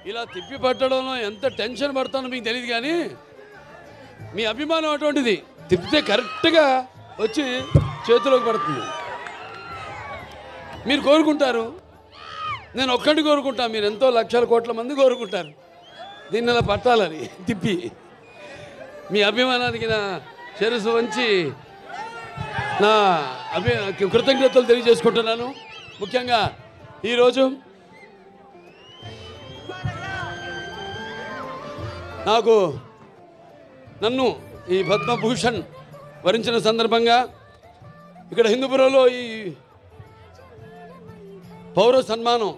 ఇలా తిప్పి పట్టడంలో ఎంత టెన్షన్ పడతానో మీకు తెలియదు, కానీ మీ అభిమానం అటువంటిది. తిప్పితే కరెక్ట్గా వచ్చి చేతిలోకి పడుతుంది. మీరు కోరుకుంటారు, నేను ఒక్కటి కోరుకుంటా, మీరు ఎంతో లక్షల కోట్ల మంది కోరుకుంటారు దీన్ని అలా పట్టాలని. తిప్పి మీ అభిమానానికి నా శిరస్సు వంచి నా కృతజ్ఞతలు తెలియజేసుకుంటున్నాను. ముఖ్యంగా ఈరోజు నన్ను ఈ పద్మభూషణ్ వరించిన సందర్భంగా ఇక్కడ హిందూపురంలో ఈ పౌర సన్మానం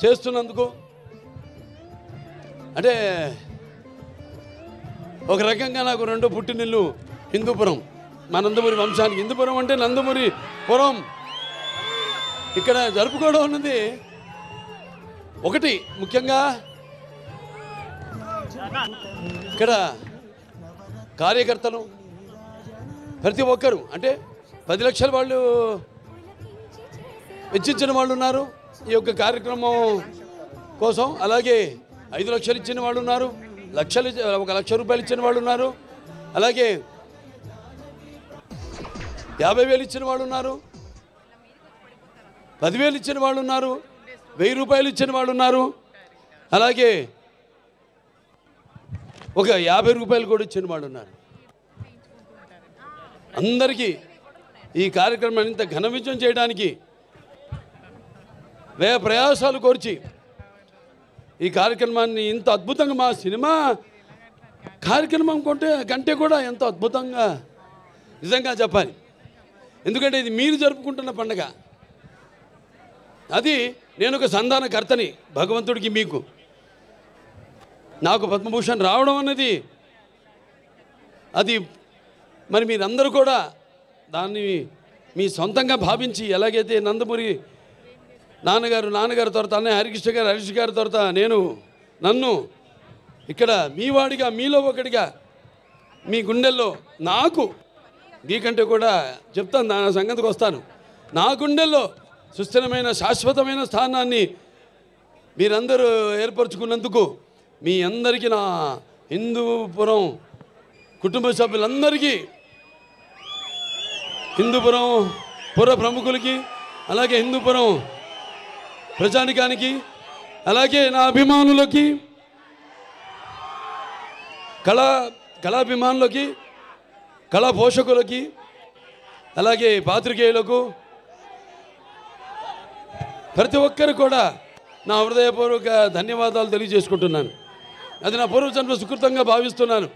చేస్తున్నందుకు, అంటే ఒక రకంగా నాకు రెండో పుట్టినిల్లు హిందూపురం, మా నందమూరి వంశానికి. హిందూపురం అంటే నందమూరి పురం. ఇక్కడ జరుపుకోవడం అన్నది ఒకటి. ముఖ్యంగా ఇక్కడ కార్యకర్తలు ప్రతి ఒక్కరు, అంటే 10 లక్షల వాళ్ళు వెచ్చించిన వాళ్ళు ఉన్నారు ఈ యొక్క కార్యక్రమం కోసం. అలాగే 5 లక్షలు ఇచ్చిన వాళ్ళు ఉన్నారు, 1 లక్ష రూపాయలు ఇచ్చిన వాళ్ళు ఉన్నారు, అలాగే 50,000 ఇచ్చిన వాళ్ళు ఉన్నారు, 10,000 ఇచ్చిన వాళ్ళు ఉన్నారు, 1000 రూపాయలు ఇచ్చిన వాళ్ళు ఉన్నారు, అలాగే ఒక 50 రూపాయలు కూడా ఇచ్చిన వాళ్ళు ఉన్నారు. అందరికీ ఈ కార్యక్రమాన్ని ఇంత ఘన విజయం చేయడానికి వ్యయ ప్రయాసాలు కోర్చి ఈ కార్యక్రమాన్ని ఇంత అద్భుతంగా, మా సినిమా కార్యక్రమం కంటే కూడా ఎంతో అద్భుతంగా నిజంగా చెప్పాలి. ఎందుకంటే ఇది మీరు జరుపుకుంటున్న పండుగ. అది నేను ఒక సంధానకర్తని భగవంతుడికి. మీకు నాకు పద్మభూషణ్ రావడం అన్నది అది మరి మీరందరూ కూడా దాన్ని మీ సొంతంగా భావించి, ఎలాగైతే నందమూరి నాన్నగారు తర్వాత అన్నయ్య హరీష్ గారి తర్వాత నన్ను ఇక్కడ మీ వాడిగా, మీలో ఒకటిగా, మీ గుండెల్లో నాకు మీకంటే కూడా చెప్తాను, నా సంగతికి వస్తాను, నా గుండెల్లో సుస్థిరమైన శాశ్వతమైన స్థానాన్ని మీరందరూ ఏర్పరచుకున్నందుకు మీ అందరికీ, నా హిందూపురం కుటుంబ సభ్యులందరికీ, హిందూపురం పుర ప్రముఖులకి, అలాగే హిందూపురం ప్రజానికానికి, అలాగే నా అభిమానులకి, కళాభిమానులకి, కళా పోషకులకి, అలాగే పాత్రికేయులకు, ప్రతి ఒక్కరు కూడా నా హృదయపూర్వక ధన్యవాదాలు తెలియజేసుకుంటున్నాను. అది నా పూర్వజన్మ సుకృతంగా భావిస్తున్నాను.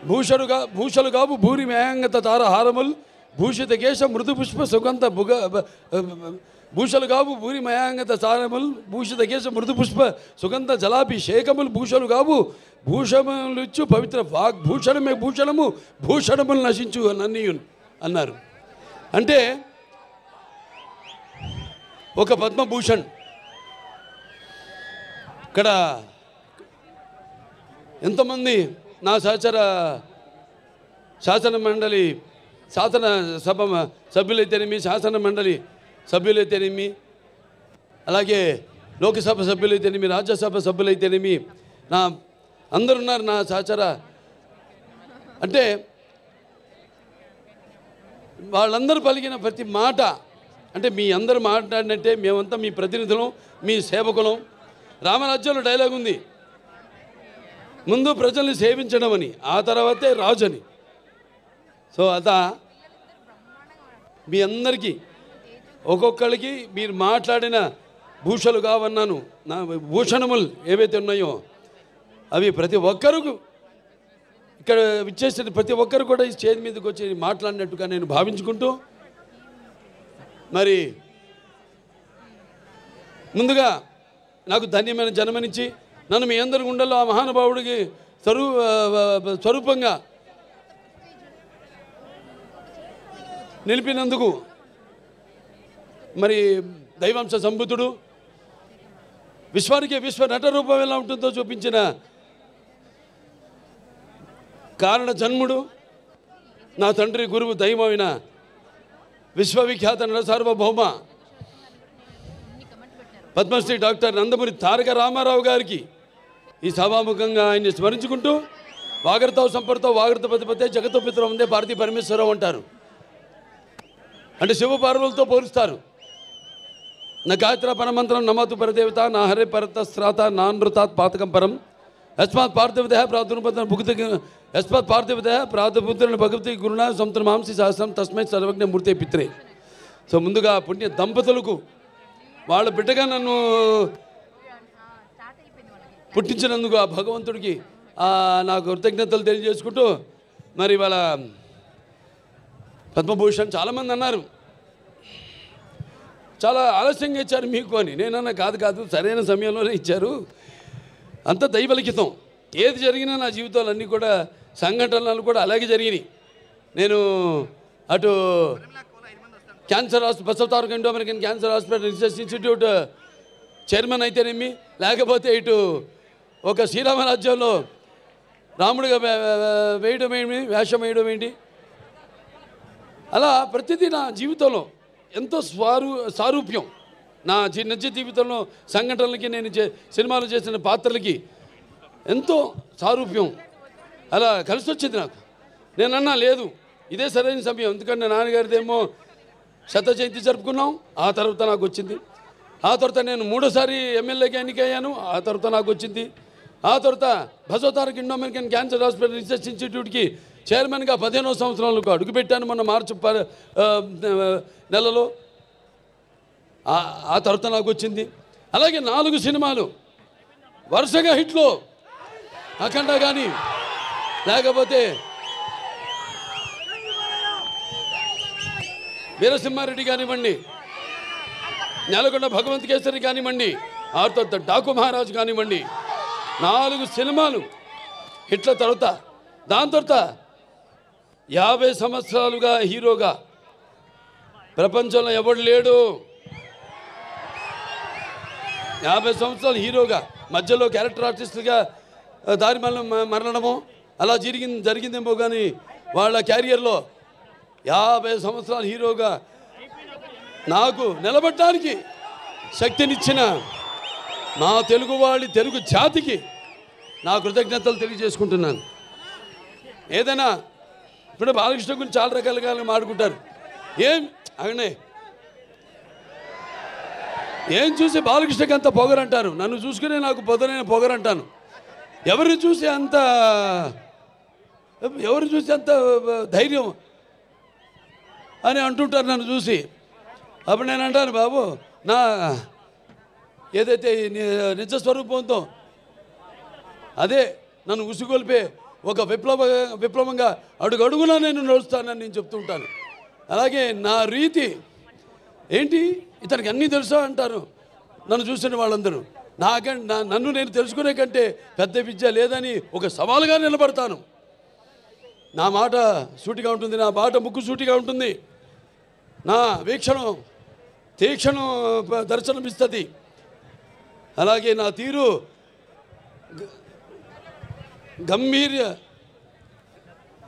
భూషలు కావు భూరి మేయంగత తారహారముల్ భూషిత కేశ మృదు పుష్ప సుగంధ భూషలు కావు భూరి మయాంగత తారముల్ భూషిత కేశ మృదు పుష్ప సుగంధ జలాభిషేకములు భూషలు కావు భూషములిచ్చు పవిత్ర వాగ్భూషణమే భూషణము భూషణములు నశించు నన్నీయున్ అన్నారు. అంటే ఒక పద్మభూషణ్ ఇక్కడ ఎంతమంది నా శాసన సభ సభ్యులైతేనేమి, శాసన మండలి సభ్యులైతేనేమి, అలాగే లోక్సభ సభ్యులైతేనేమి, రాజ్యసభ సభ్యులైతేనేమి, అందరున్నారు నా సహచర. అంటే వాళ్ళందరూ పలికిన ప్రతి మాట, అంటే మీ అందరూ మాట్లాడినట్టే మేమంతా మీ ప్రతినిధులం, మీ సేవకులం. రామరాజ్యంలో డైలాగ్ ఉంది, ముందు ప్రజల్ని సేవించడం అని, ఆ తర్వాతే రాజు అని. సో మీ అందరికీ ఒక్కొక్కరికి మీరు మాట్లాడిన భూషలు కావన్నాను, నా భూషణములు ఏవైతే ఉన్నాయో అవి ప్రతి ఒక్కరు ఇక్కడ విచ్చేసిన ప్రతి ఒక్కరు కూడా ఈ స్టేజ్ మీదకి వచ్చి మాట్లాడినట్టుగా నేను భావించుకుంటూ, మరి ముందుగా నాకు ధన్యమైన జన్మనిచ్చి నన్ను మీ అందరి గుండెల్లో ఆ మహానుభావుడికి స్వరూపంగా నిలిపినందుకు, మరి దైవాంశ సంభూతుడు, విశ్వానికి విశ్వ నట రూపం ఎలా ఉంటుందో చూపించిన కారణ జన్ముడు, నా తండ్రి గురువు దైవమైన విశ్వవిఖ్యాత నట సార్వభౌమ పద్మశ్రీ డాక్టర్ నందమూరి తారక రామారావు గారికి ఈ సభాముఖంగా ఆయన్ని స్మరించుకుంటూ వాగర్తావు సంపర్తో వాగర్త పతిపతే జగతో పితరం ఉందే భారతీ పరమేశ్వరరావు అంటారు. అంటే శివ పార్వతులతో పోలుస్తారు. నా గాయత్ర పరమంత్రం నమతు పరదేవత నా హరే పరతస్రాత నానృతాత్ పాతకం పరం యస్మాత్ పార్థివదేహ ప్రాతుర్పద భుక్తి యస్మాత్ పార్థివదేహ ప్రాతుపుత్రుని భగవతి గురుణ సముద్ర మాంసి సహస్రం తస్మై సర్వజ్ఞ మూర్తి పిత్రే. సో ముందుగా పుణ్య దంపతులకు వాళ్ళ బిడ్డగా నన్ను పుట్టించినందుకు ఆ భగవంతుడికి నాకు కృతజ్ఞతలు తెలియజేసుకుంటూ మరి వాళ్ళ పద్మభూషణ్ చాలామంది అన్నారు చాలా ఆలస్యంగా ఇచ్చారు మీకు అని. నేనన్నా కాదు సరైన సమయంలోనే ఇచ్చారు. అంత దైవలిఖితం. ఏది జరిగినా నా జీవితాలు అన్నీ కూడా సంఘటనలు కూడా అలాగే జరిగినాయి. నేను అటు cancer hospital Basavataraka Indo American cancer hospital research institute chairman అయితేనేమి, లేకపోతే ఇటు ఒక శ్రీరామరాజ్యంలో రాముడిగా వేయడం ఏంటి, వేషం వేయడం ఏంటి, అలా ప్రతిదీ నా జీవితంలో ఎంతో సారూప్యం. నా నిజ జీవితంలో సంఘటనలకి నేను సినిమాలు చేసిన పాత్రలకి ఎంతో సారూప్యం అలా కలిసి వచ్చింది నాకు. నేనన్నా లేదు ఇదే సరైన సమయం. ఎందుకంటే నాన్నగారిదేమో శత జయంతి జరుపుకున్నాం, ఆ తర్వాత నాకు వచ్చింది. ఆ తర్వాత నేను 3వ ఎమ్మెల్యేగా ఎన్నికయ్యాను, ఆ తర్వాత నాకు వచ్చింది. ఆ తర్వాత Basavatarak Indo American cancer hospital research ఇన్స్టిట్యూట్కి చైర్మన్గా 15వ సంవత్సరంలో అడుగుపెట్టాను మొన్న మార్చి నెలలో. ఆ తర్వాత నాకు వచ్చింది. అలాగే 4 సినిమాలు వరుసగా హిట్లో, అఖండ కానీ లేకపోతే వీరసింహారెడ్డి కానివ్వండి, నెలకొండ భగవంత్ కేసరి కానివ్వండి, ఆ తర్వాత డాకు మహారాజు కానివ్వండి, 4 సినిమాలు హిట్ల తర్వాత దాని తర్వాత 50 సంవత్సరాలుగా హీరోగా ప్రపంచంలో ఎవడు లేడు. 50 సంవత్సరాలు హీరోగా మధ్యలో క్యారెక్టర్ ఆర్టిస్టుగా దారి మరణమో అలా జరిగిందేమో కానీ వాళ్ళ క్యారియర్లో 50 సంవత్సరాలు హీరోగా నాకు నిలబడటానికి శక్తినిచ్చిన నా తెలుగు జాతికి నా కృతజ్ఞతలు తెలియజేసుకుంటున్నాను. ఏదైనా ఇప్పుడు బాలకృష్ణ గురించి చాలా రకాలుగా మాట్లాడుకుంటారు. ఏం చూసి బాలకృష్ణకి అంత పొగరంటారు, నన్ను చూసుకునే నాకు పొదనైన పొగరంటాను. ఎవరిని చూసి అంత ధైర్యం అని అంటుంటారు నన్ను చూసి. అప్పుడు నేను అంటాను, బాబు నా ఏదైతే నిజస్వరూపంతో అదే నన్ను ఉసిగొల్పే ఒక విప్లవంగా అడుగడుగునా నేను నడుస్తానని నేను చెప్తూ ఉంటాను. అలాగే నా రీతి ఏంటి, ఇతనికి అన్నీ తెలుసా అంటారు నన్ను చూసిన వాళ్ళందరూ. నన్ను నేను తెలుసుకునే కంటే పెద్ద విద్య లేదని ఒక సవాలుగా నిలబడతాను. నా మాట సూటిగా ఉంటుంది, నా మాట ముక్కు సూటిగా ఉంటుంది, నా వీక్షణం తీక్షణం దర్శనమిస్తుంది. అలాగే నా తీరు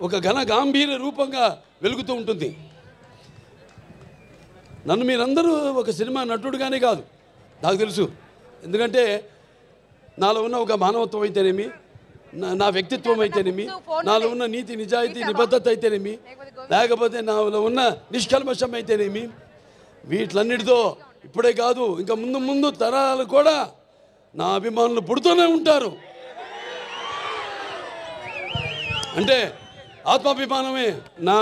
ఒక గాంభీర్య రూపంగా వెలుగుతూ ఉంటుంది. నన్ను మీరందరూ ఒక సినిమా నటుడుగానే కాదు నాకు తెలుసు. ఎందుకంటే నాలో ఉన్న ఒక మానవత్వం అయితేనేమి, నా వ్యక్తిత్వం అయితేనేమి, నాలో ఉన్న నీతి నిజాయితీ నిబద్ధత అయితేనేమి, లేకపోతే నాలో ఉన్న నిష్కల్మషం అయితేనేమి, వీటిలన్నిటితో ఇప్పుడే కాదు ఇంకా ముందు తరాలు కూడా నా అభిమానులు పుడుతూనే ఉంటారు. అంటే ఆత్మాభిమానమే నా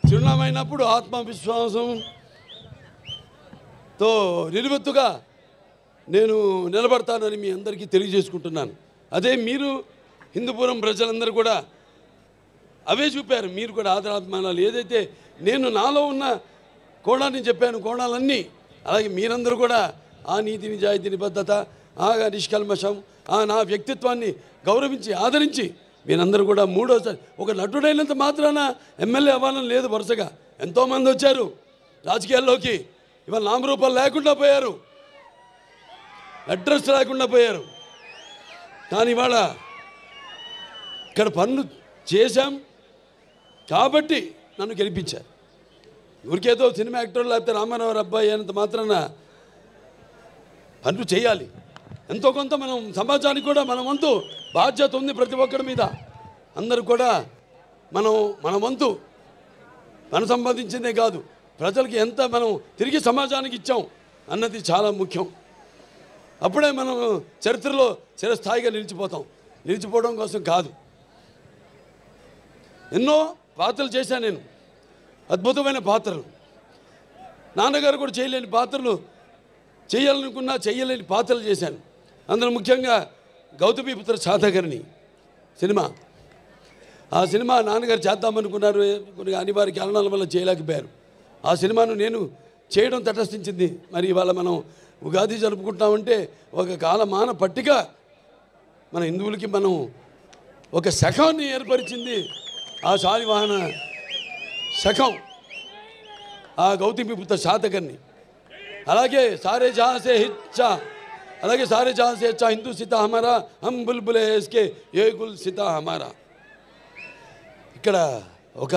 చిరునామైనప్పుడు ఆత్మవిశ్వాసంతో నిలువెత్తుగా నేను నిలబడతానని మీ అందరికీ తెలియజేసుకుంటున్నాను. అదే మీరు హిందూపురం ప్రజలందరూ కూడా అవే చూపారు. మీరు కూడా ఆదరాభిమానాలు ఏదైతే నేను నాలో ఉన్న కోణాన్ని చెప్పాను, కోణాలన్నీ అలాగే మీరందరూ కూడా ఆ నీతి నిజాయితీ నిబద్ధత, ఆ నిష్కల్మషం, నా వ్యక్తిత్వాన్ని గౌరవించి ఆదరించి మీరందరూ కూడా 3వసారి ఒక నటుడైనంత మాత్రాన ఎమ్మెల్యే అవ్వాలని లేదు. వరుసగా ఎంతోమంది వచ్చారు రాజకీయాల్లోకి, ఇవాళ నామరూపాలు లేకుండా పోయారు, అడ్రస్ లేకుండా పోయారు. కానీ ఇవాళ ఇక్కడ పనులు చేశాం కాబట్టి నన్ను గెలిపించారు. ఊరికేదో సినిమా యాక్టర్ లేకపోతే రామారావు అబ్బాయి అయినంత మాత్రాన పనులు చేయాలి. ఎంతో కొంత మనం సమాజానికి కూడా మన వంతు బాధ్యత ఉంది ప్రతి ఒక్కరి మీద. అందరూ కూడా మన వంతు మనం సంపాదించిందే కాదు, ప్రజలకి ఎంత మనం తిరిగి సమాజానికి ఇచ్చాం అన్నది చాలా ముఖ్యం. అప్పుడే మనం చరిత్రలో చిరస్థాయిగా నిలిచిపోవడం కోసం కాదు. ఎన్నో పాత్రలు చేశాను నేను, అద్భుతమైన పాత్రలు. నాన్నగారు కూడా చేయలేని పాత్రలు, చేయాలనుకున్నా చేయలేని పాత్రలు చేశాను. అందులో ముఖ్యంగా గౌతమిపుత్ర శాతకర్ణి సినిమా. ఆ సినిమా నాన్నగారు చేద్దామనుకున్నారు, కొన్ని అనివార్య కారణాల వల్ల చేయలేకపోయారు. ఆ సినిమాను నేను చేయడం తటస్థించింది. మరి ఇవాళ మనం ఉగాది జరుపుకుంటామంటే ఒక కాలమాన పట్టిక మన హిందువులకి మనం ఒక శకాన్ని ఏర్పరిచింది ఆ శాలివాహన శకం, ఆ గౌతమిపుత్ర శాతకర్ణి. అలాగే సారే జహాసే హిచ్చా, అలాగే సారే జహాసే హెచ్చా హిందూ సీతా హమారా హమ్ బుల్బులే ఇస్కే ఏ గుల్ సీతా హమారా. ఇక్కడ ఒక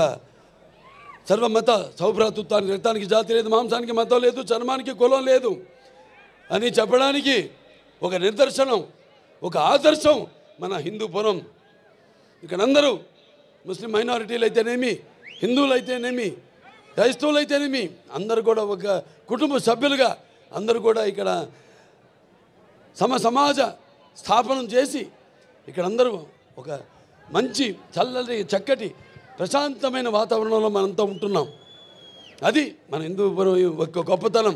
సర్వమత సౌభ్రాతృత్వానికి, రక్తానికి జాతి లేదు, మాంసానికి మతం లేదు, చర్మానికి కులం లేదు అని చెప్పడానికి ఒక నిదర్శనం, ఒక ఆదర్శం మన హిందూపురం. ఇక్కడ అందరూ ముస్లిం మైనారిటీలు అయితేనేమి, హిందువులు అయితేనేమి, క్రైస్తవులు అయితేనేమి, అందరూ కూడా ఒక కుటుంబ సభ్యులుగా అందరూ కూడా ఇక్కడ సమాజ స్థాపనం చేసి ఇక్కడ అందరూ ఒక మంచి చల్లటి చక్కటి ప్రశాంతమైన వాతావరణంలో మనంతా ఉంటున్నాం. అది మన హిందూపురం ఒక గొప్పతనం.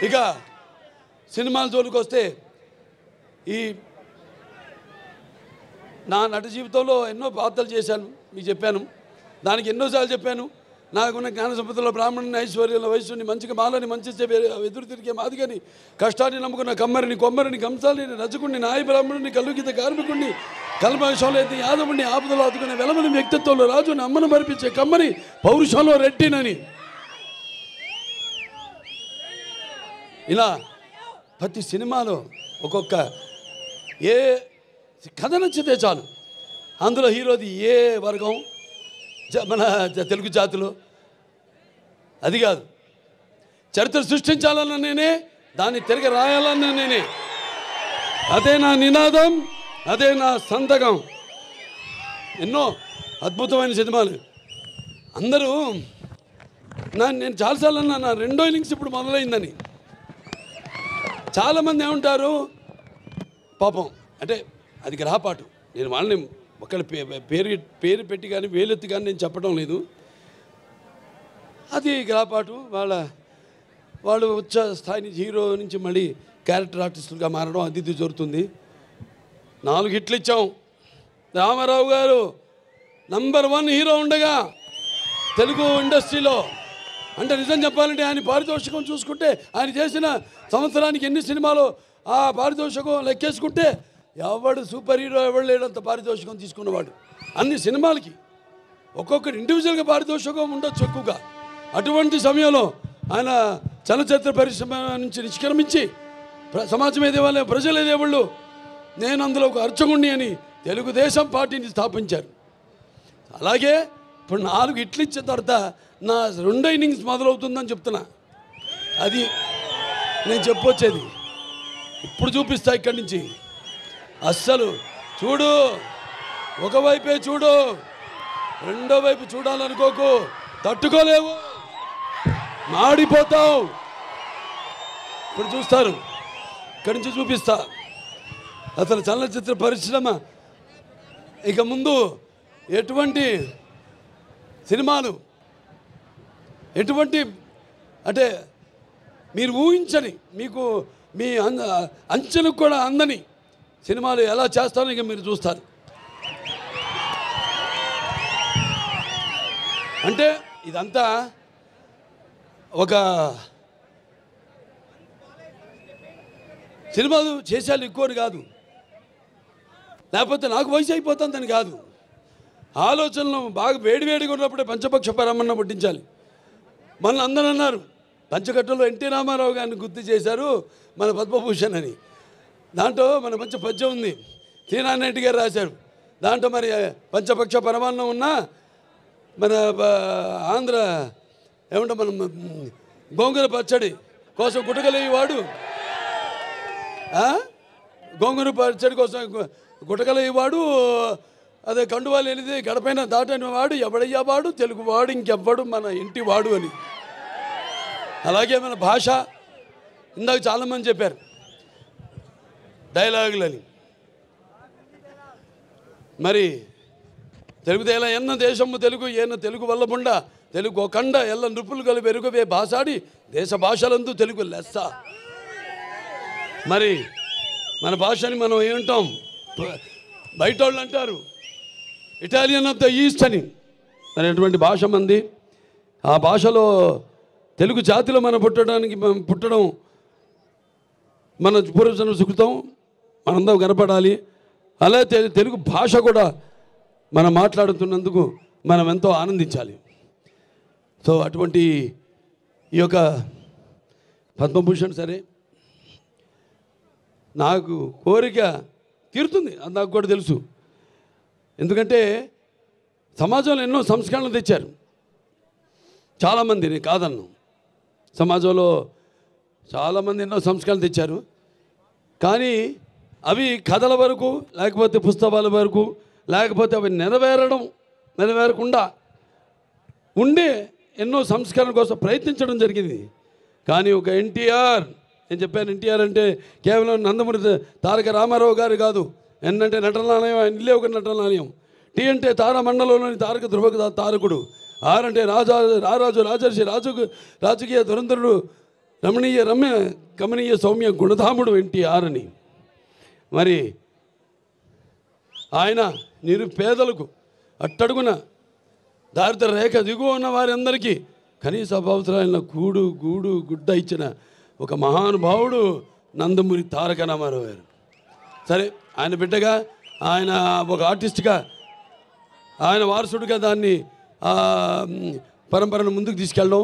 ఇక సినిమాల జోలికి వస్తే, ఈ నా నట జీవితంలో ఎన్నో పాత్రలు చేశాను, మీకు చెప్పాను. దానికి ఎన్నోసార్లు చెప్పాను. నాకున్న జ్ఞాన సంపదలో బ్రాహ్మణుని, ఐశ్వర్యంలో వయస్సుని, మంచిగా మాలని, మంచి ఎదురు తిరిగే మాదిగని, కష్టాన్ని నమ్ముకున్న కమ్మరిని, కొమ్మరిని, కంసాలిని, రజకుడిని, నాయ బ్రాహ్మణుని, కల్లుగీత కార్మికుడిని, కల్మషంలో ఎత్తి యాదవుడిని, ఆపదలో ఆదుకునే వెలమని, వ్యక్తిత్వంలో రాజుని, అమ్మను మరిపించే కమ్మని, పౌరుషంలో రెట్టినని, ఇలా ప్రతి సినిమాలో ఒక్కొక్క ఏ కథ నచ్చితే చాలు, అందులో హీరోది ఏ వర్గం, మన తెలుగు జాతిలో అది కాదు. చరిత్ర సృష్టించాలన్న నేనే, దాన్ని తిరిగి రాయాలన్న నేనే. అదే నా నినాదం, అదే నా సంతకం. ఎన్నో అద్భుతమైన సినిమాలు. అందరూ నేను చాలాసార్లు అన్నా, నా రెండో ఇన్నింగ్స్ ఇప్పుడు మొదలైందని. చాలామంది ఏమంటారు, పాపం అంటే అది గ్రహపాటు. నేను వాళ్ళని ఒకళ్ళ పేరు పెట్టి కానీ వేలెత్తి కానీ నేను చెప్పడం లేదు. అది గ్రహపాటు. వాళ్ళు ఉచ్చ స్థాయి నుంచి, హీరో నుంచి మళ్ళీ క్యారెక్టర్ ఆర్టిస్టులుగా మారడం అది ఇది జరుగుతుంది. 4 హిట్లు ఇచ్చాం. రామారావు గారు నంబర్ 1 హీరో ఉండగా తెలుగు ఇండస్ట్రీలో, అంటే నిజం చెప్పాలంటే ఆయన పారితోషికం చూసుకుంటే, ఆయన చేసిన సంవత్సరానికి ఎన్ని సినిమాలు ఆ పారితోషికం లెక్కేసుకుంటే ఎవడు సూపర్ హీరో ఎవడు లేడంత పారితోషికం తీసుకున్నవాడు. అన్ని సినిమాలకి ఒక్కొక్కటి ఇండివిజువల్గా పారితోషికం ఉండొచ్చు ఎక్కువగా. అటువంటి సమయంలో ఆయన చలనచిత్ర పరిశ్రమ నుంచి నిష్క్రమించి సమాజం ఏదేవాళ్ళు, ప్రజలు ఏదేవాళ్ళు, నేను అందులో ఒక అర్చకుణ్ణి అని తెలుగుదేశం పార్టీని స్థాపించారు. అలాగే ఇప్పుడు 4 హిట్లు ఇచ్చిన తర్వాత నా రెండో ఇన్నింగ్స్ మొదలవుతుందని చెప్తున్నా. అది నేను చెప్పొచ్చేది. ఇప్పుడు చూపిస్తా ఇక్కడి నుంచి. అస్సలు చూడు, ఒకవైపే చూడు, రెండో వైపు చూడాలనుకోకు, తట్టుకోలేవు, మాడిపోతావు. ఇప్పుడు చూస్తారు, ఇక్కడి నుంచి చూపిస్తా. అసలు చలనచిత్ర పరిశ్రమ ఇక ముందు ఎటువంటి సినిమాలు, ఎటువంటి అంటే మీరు ఊహించని, మీకు మీ అంచనకు కూడా అందని సినిమాలు ఎలా చేస్తారో ఇక మీరు చూస్తారు. అంటే ఇదంతా ఒక సినిమాలు చేసేయాలి ఎక్కువని కాదు, లేకపోతే నాకు వయసు అయిపోతుందని కాదు. ఆలోచనలు బాగా వేడివేడిగా ఉన్నప్పుడే పంచపక్ష పరమన్న పుట్టించాలి. మన అందరూ అన్నారు, పంచకట్టులో ఎన్టీ రామారావు గారిని గుర్తు చేశారు మన పద్మభూషణ్ అని. దాంట్లో మన మంచి పద్యం ఉంది, తీనారెడ్డి గారు రాశారు. దాంట్లో మరి పంచపక్ష పరమాన్నం ఉన్నా మన ఆంధ్ర ఏమంటే మనం గోంగూర పచ్చడి కోసం గుటకలేవాడు, గోంగూర పచ్చడి కోసం గుటకలేవాడు, అదే కండువాలు వెళ్ళింది గడపైన దాటని వాడు ఎవడయ్యా వాడు, తెలుగు వాడు ఇంకెవ్వడు మన ఇంటి వాడు అని. అలాగే మన భాష, ఇందాక చాలామంది చెప్పారు డైలాగులని. మరి తెలుగుదేలా ఎన్న దేశము తెలుగు ఏన తెలుగు వల్లబుండ తెలుగు ఒకండ ఎల్ల నృపులు కలిపి ఎరుగవే భాషాడి దేశ భాషలందు తెలుగు లెస్స. మరి మన భాషని మనం ఏమంటాం, బయట వాళ్ళు అంటారు ఇటాలియన్ ఆఫ్ ద ఈస్ట్ అని. మరి అటువంటి భాష మంది. ఆ భాషలో తెలుగు జాతిలో మనం పుట్టడం మన పూర్వజన్మ సుకృతం, మనందరం కనపడాలి. అలా తెలుగు భాష కూడా మనం మాట్లాడుతున్నందుకు మనం ఎంతో ఆనందించాలి. సో అటువంటి ఈ యొక్క పద్మభూషణ్ సరే నాకు కోరిక తీరుతుంది, అది నాకు కూడా తెలుసు. ఎందుకంటే సమాజంలో ఎన్నో సంస్కరణలు తెచ్చారు చాలామంది, నేను కాదన్ను. సమాజంలో చాలామంది ఎన్నో సంస్కరణలు తెచ్చారు, కానీ అవి కథల వరకు, లేకపోతే పుస్తకాల వరకు, లేకపోతే అవి నెరవేరకుండా ఉండే ఎన్నో సంస్కరణ కోసం ప్రయత్నించడం జరిగింది. కానీ ఒక ఎన్టీఆర్, నేను చెప్పాను ఎన్టీఆర్ అంటే కేవలం నందమూరి తారక రామారావు గారు కాదు. ఎన్ అంటే నటనాలయం, ఆయన ఇల్లే ఒక నటనాలయం. టీ అంటే తారమండలంలోని తారక ధ్రువ తారకుడు. ఆర్ అంటే రారాజు రాజర్షి రాజకీయ దురంధరుడు, రమణీయ కమనీయ సౌమ్య గుణధాముడు ఎన్టీఆర్ అని. మరి ఆయన నిరుపేదలకు, అట్టడుగున దారిద్ర రేఖ దిగువ ఉన్న వారందరికీ కనీస అవసరాలైన కూడు గూడు గుడ్డ ఇచ్చిన ఒక మహానుభావుడు నందమూరి తారక రామారావు గారు. సరే, ఆయన బిడ్డగా, ఆయన ఒక ఆర్టిస్ట్గా, ఆయన వారసుడిగా దాన్ని పరంపరను ముందుకు తీసుకెళ్ళడం,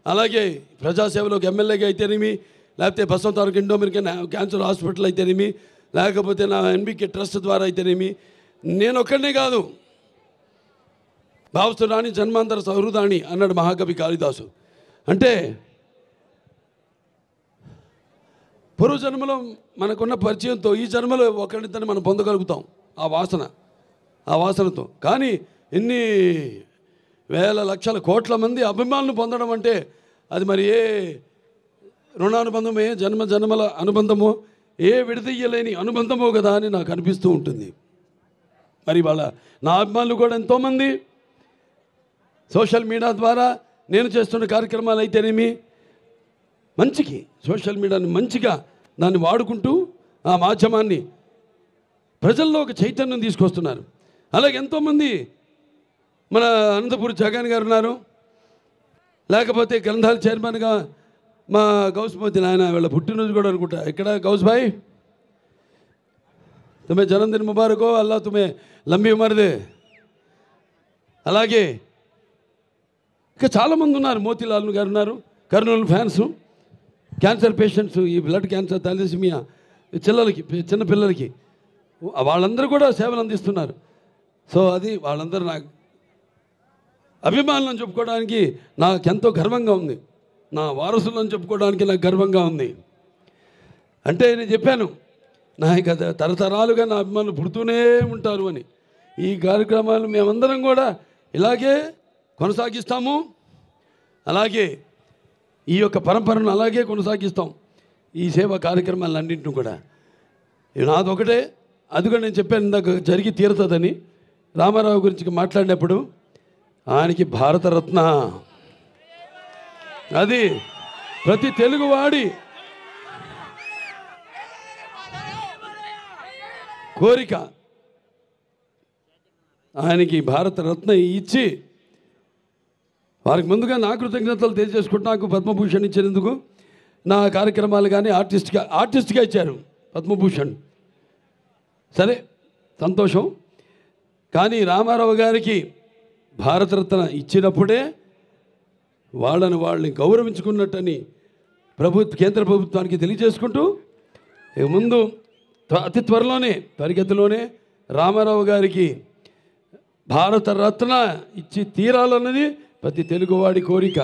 అలాగే ప్రజాసేవలోకి ఎమ్మెల్యేగా అయితేనేమి, లేకపోతే బసవంతారక ఇండో అమెరికన్ క్యాన్సర్ హాస్పిటల్ అయితేనేమి, లేకపోతే నా ఎన్బికే ట్రస్ట్ ద్వారా అయితేనేమి, నేను ఒక్కడనే కాదు, భావస్తురాణి జన్మాంతర సహృదాణి అన్నాడు మహాకవి కాళిదాసు. అంటే పూర్వజన్మలో మనకున్న పరిచయంతో ఈ జన్మలో ఒకరిద్దరిని మనం పొందగలుగుతాం ఆ వాసనతో. కానీ ఎన్ని వేల లక్షల కోట్ల మంది అభిమానులు పొందడం అంటే అది మరి ఏ రుణానుబంధమో, ఏ జన్మల అనుబంధమో, ఏ విడదీయలేని అనుబంధమో కదా అని నాకు అనిపిస్తూ ఉంటుంది. మరి వాళ్ళ నా అభిమానులు కూడా ఎంతోమంది సోషల్ మీడియా ద్వారా నేను చేస్తున్న కార్యక్రమాలు అయితేనేమి, మంచికి సోషల్ మీడియాని మంచిగా దాన్ని వాడుకుంటూ ఆ మాధ్యమాన్ని ప్రజల్లో ఒక చైతన్యం తీసుకొస్తున్నారు. అలాగే ఎంతోమంది మన అనంతపూర్ జగన్ గారు ఉన్నారు, లేకపోతే గ్రంథాల చైర్మన్గా మా గౌస్మతి నాయన వీళ్ళ పుట్టినరోజు కూడా అనుకుంటా. ఇక్కడ గౌస్ భాయ్ తుమ్మే జన్మదిన ముబారకో, అల్లా తుమ్మే లంబీ ఉమర్ దే. అలాగే ఇంకా చాలామంది ఉన్నారు, మోతీలాల్ గారు ఉన్నారు, కర్నూలు ఫ్యాన్స్, క్యాన్సర్ పేషెంట్స్, ఈ బ్లడ్ క్యాన్సర్, థాలసీమియా చిన్నపిల్లలకి వాళ్ళందరూ కూడా సేవలు అందిస్తున్నారు. సో అది వాళ్ళందరూ నాకు అభిమానులను చెప్పుకోవడానికి నాకెంతో గర్వంగా ఉంది, నా వారసులను చెప్పుకోవడానికి నాకు గర్వంగా ఉంది. అంటే నేను చెప్పాను నాకు తరతరాలుగా నా అభిమానులు పుడుతూనే ఉంటారు అని. ఈ కార్యక్రమాలు మేమందరం కూడా ఇలాగే కొనసాగిస్తాము, అలాగే ఈ యొక్క పరంపరను అలాగే కొనసాగిస్తాం. ఈ సేవా కార్యక్రమాలన్నింటినీ కూడా నాదొకటే, అది కూడా నేను చెప్పాను ఇందాక జరిగి తీరుతుందని. రామారావు గురించి మాట్లాడినప్పుడు ఆయనకి భారతరత్న, అది ప్రతి తెలుగువాడి కోరిక. ఆయనకి భారతరత్న ఇచ్చి వారికి ముందుగా నా కృతజ్ఞతలు తెలియజేసుకుంటూ నాకు పద్మభూషణ్ ఇచ్చినందుకు, నా కార్యక్రమాలు కానీ ఆర్టిస్ట్గా ఇచ్చారు పద్మభూషణ్. సరే, సంతోషం. కానీ రామారావు గారికి భారతరత్న ఇచ్చినప్పుడే వాళ్ళని గౌరవించుకున్నట్టని కేంద్ర ప్రభుత్వానికి తెలియజేసుకుంటూ, ముందు అతి త్వరిగతిలోనే రామారావు గారికి భారతరత్న ఇచ్చి తీరాలన్నది ప్రతి తెలుగువాడి కోరిక.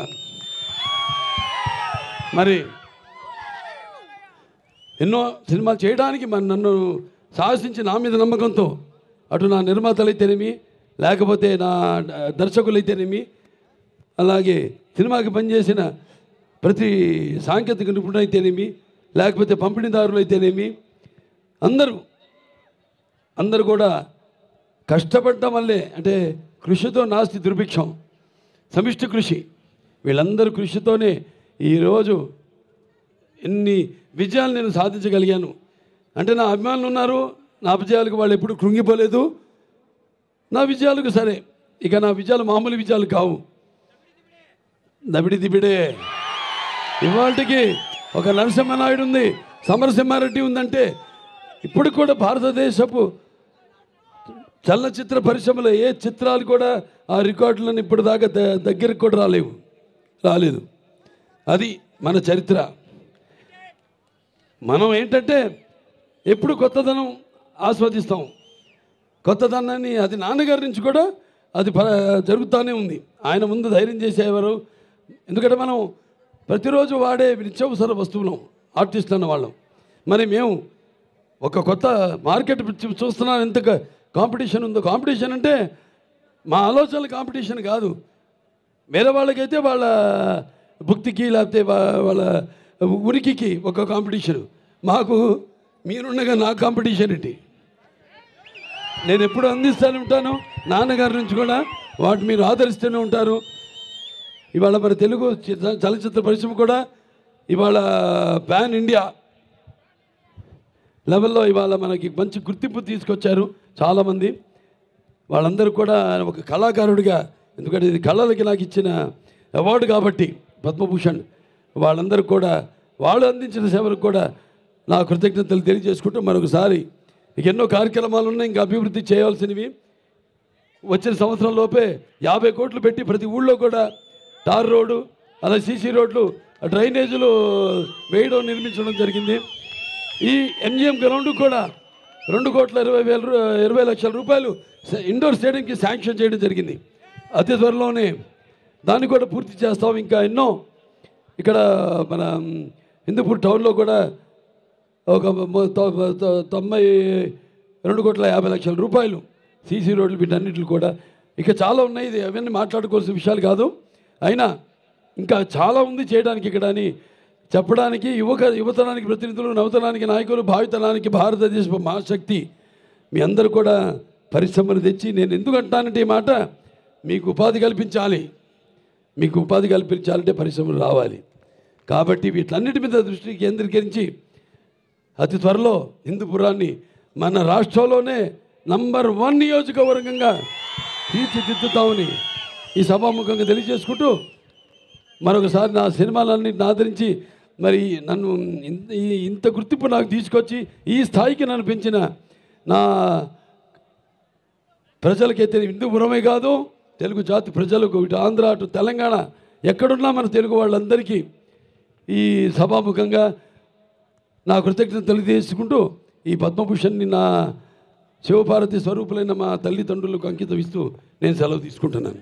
మరి ఎన్నో సినిమాలు చేయడానికి మరి నన్ను సాహసించి నా మీద నమ్మకంతో అటు నా నిర్మాతలైతేనేమి, లేకపోతే నా దర్శకులైతేనేమి, అలాగే సినిమాకి పనిచేసిన ప్రతి సాంకేతిక నిపుణులైతేనేమి, లేకపోతే పంపిణీదారులైతేనేమి, అందరూ కూడా కష్టపడటం వల్లే, అంటే కృషితో నాస్తి దుర్భిక్షం, సమిష్టి కృషి, వీళ్ళందరూ కృషితోనే ఈరోజు ఎన్ని విజయాలు నేను సాధించగలిగాను. అంటే నా అభిమానులు ఉన్నారు, నా విజయాలకు వాళ్ళు ఎప్పుడు కృంగిపోలేదు. నా విజయాలకు సరే, ఇక నా విజయాలు మామూలు విజయాలు కావు, దబిడి దిబిడే. ఇవాళకి ఒక నరసింహనాయుడు ఉంది, సమరసింహారెడ్డి ఉందంటే ఇప్పుడు కూడా భారతదేశపు చలనచిత్ర పరిశ్రమలో ఏ చిత్రాలు కూడా ఆ రికార్డులను ఇప్పటిదాకా దగ్గరికి కూడా రాలేదు. అది మన చరిత్ర. మనం ఏంటంటే ఎప్పుడు కొత్తదనం ఆస్వాదిస్తాం. కొత్తదనాన్ని అది నాన్నగారి నుంచి కూడా అది జరుగుతూనే ఉంది. ఆయన ముందు ధైర్యం చేసేవారు. ఎందుకంటే మనం ప్రతిరోజు వాడే నిత్యావసర వస్తువులం, ఆర్టిస్ట్ అన్న వాళ్ళం. మరి మేము ఒక కొత్త మార్కెట్ చూస్తున్నాం, ఎంత కాంపిటీషన్ ఉందో. కాంపిటీషన్ అంటే మా ఆలోచనల కాంపిటీషన్ కాదు. వేరే వాళ్ళకైతే వాళ్ళ భక్తికి లేకపోతే వాళ్ళ ఉనికికి ఒక కాంపిటీషన్. మాకు మీరుండగా నా కాంపిటీషన్ ఏంటి? నేను ఎప్పుడు అందిస్తూనే ఉంటాను, నాన్నగారి నుంచి కూడా వాటి మీరు ఆదరిస్తూనే ఉంటారు. ఇవాళ మన తెలుగు చలనచిత్ర పరిశ్రమ కూడా ఇవాళ పాన్ ఇండియా లెవెల్లో ఇవాళ మనకి మంచి గుర్తింపు తీసుకొచ్చారు చాలామంది. వాళ్ళందరూ కూడా ఒక కళాకారుడిగా, ఎందుకంటే ఇది కళలకి నాకు ఇచ్చిన అవార్డు కాబట్టి పద్మభూషణ్, వాళ్ళందరూ కూడా వాళ్ళు అందించిన సేవలకు కూడా నా కృతజ్ఞతలు తెలియజేసుకుంటూ మరొకసారి ఎన్నో కార్యక్రమాలు ఉన్నాయి ఇంకా అభివృద్ధి చేయాల్సినవి. వచ్చిన సంవత్సరం లోపే 50 కోట్లు పెట్టి ప్రతి ఊళ్ళో కూడా టార్ రోడ్డు, అలా సీసీ రోడ్లు, డ్రైనేజీలు వేయడం, నిర్మించడం జరిగింది. ఈ ఎంజిఎం గ్రౌండ్ కూడా 2,20,00,000 రూపాయలు ఇండోర్ స్టేడియంకి శాంక్షన్ చేయడం జరిగింది. అతి త్వరలోనే దాన్ని కూడా పూర్తి చేస్తాం. ఇంకా ఎన్నో ఇక్కడ మన హిందూపూర్ టౌన్లో కూడా ఒక 92,50,00,000 రూపాయలు సీసీ రోడ్లు, వీటన్నిటిని కూడా ఇక చాలా ఉన్నాయి. ఇది అవన్నీ మాట్లాడుకోవాల్సిన విషయాలు కాదు. అయినా ఇంకా చాలా ఉంది చేయడానికి ఇక్కడ అని చెప్పడానికి యువతరానికి ప్రతినిధులు, నవతరానికి నాయకులు, భావితరానికి భారతదేశపు మహాశక్తి మీ అందరూ కూడా పరిశ్రమలు తెచ్చి, నేను ఎందుకు అంటానంటే ఈ మాట, మీకు ఉపాధి కల్పించాలి. మీకు ఉపాధి కల్పించాలంటే పరిశ్రమలు రావాలి. కాబట్టి వీటన్నిటి మీద దృష్టి కేంద్రీకరించి అతి త్వరలో హిందూపురాన్ని మన రాష్ట్రంలోనే నంబర్ 1 నియోజకవర్గంగా తీర్చిదిద్దుతామని ఈ సభాముఖంగా తెలియజేసుకుంటూ, మరొకసారి నా సినిమాలన్నింటిని ఆదరించి మరి నన్ను ఇంత గుర్తింపు నాకు తీసుకొచ్చి ఈ స్థాయికి నన్ను పెంచిన నా ప్రజలకైతే హిందూపురమే కాదు, తెలుగు జాతి ప్రజలకు, ఇటు ఆంధ్ర అటు తెలంగాణ ఎక్కడున్నా మన తెలుగు వాళ్ళందరికీ ఈ సభాముఖంగా నా కృతజ్ఞత తెలియజేసుకుంటూ ఈ పద్మభూషణ్ని నా శివపార్వతి స్వరూపులైన మా తల్లిదండ్రులకు అంకితం ఇస్తూ నేను సెలవు తీసుకుంటున్నాను.